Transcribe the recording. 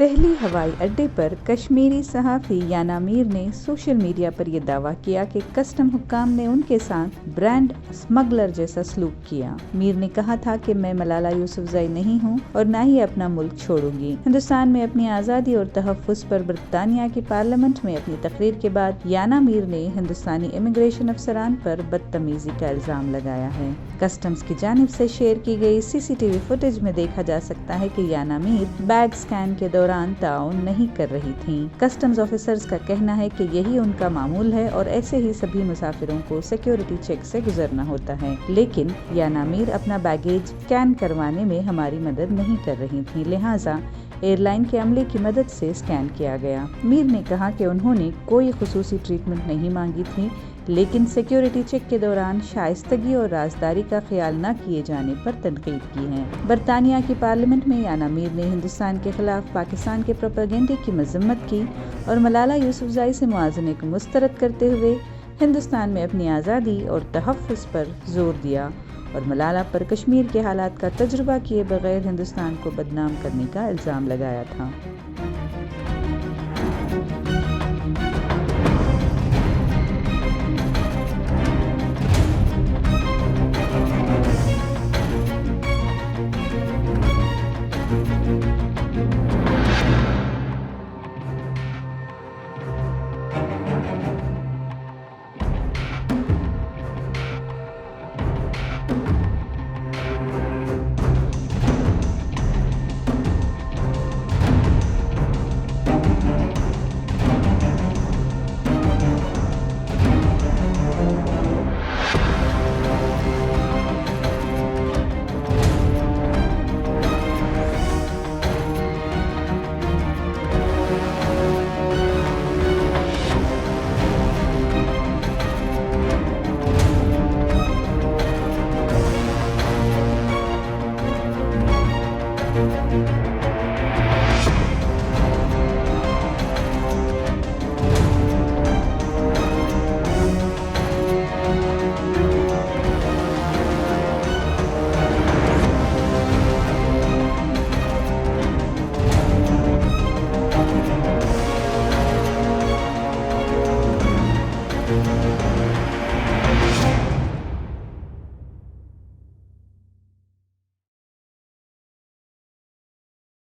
दिल्ली हवाई अड्डे पर कश्मीरी सहाफ़ी याना मीर ने सोशल मीडिया पर यह दावा किया कि कस्टम हुक्काम ने उनके साथ ब्रांड स्मगलर जैसा सलूक किया। मीर ने कहा था कि मैं मलाला यूसुफजई नहीं हूं और न ही अपना मुल्क छोड़ूंगी। हिंदुस्तान में अपनी आज़ादी और तहफ़्फ़ुज़ पर बरतानिया की पार्लियामेंट में अपनी तकरीर के बाद याना मीर ने हिंदुस्तानी इमिग्रेशन अफसरान पर बदतमीजी का इल्ज़ाम लगाया है। कस्टम्स की जानिब से शेयर की गई सीसीटीवी फुटेज में देखा जा सकता है कि याना मीर बैग स्कैन के दौरान ताउन नहीं कर रही थीं। कस्टम्स ऑफिसर्स का कहना है कि यही उनका मामूल है और ऐसे ही सभी मुसाफिरों को सिक्योरिटी चेक से गुजरना होता है। लेकिन याना मीर अपना बैगेज स्कैन करवाने में हमारी मदद नहीं कर रही थी, लिहाजा एयरलाइन के अमले की मदद से स्कैन किया गया। मीर ने कहा कि उन्होंने कोई खुसूसी ट्रीटमेंट नहीं मांगी थी, लेकिन सिक्योरिटी चेक के दौरान शाइस्तगी और राजदारी का ख्याल न किए जाने पर तनकीद की है। बरतानिया की पार्लियामेंट में याना मीर ने हिंदुस्तान के खिलाफ पाकिस्तान के प्रोपेगेंडे की मजम्मत की और मलाला यूसुफजई से मुआज़ने को मुस्तरद करते हुए हिंदुस्तान में अपनी आज़ादी और तहफ़्फ़ुज़ पर जोर दिया और मलाला पर कश्मीर के हालात का तजुर्बा किए बगैर हिंदुस्तान को बदनाम करने का इल्ज़ाम लगाया था।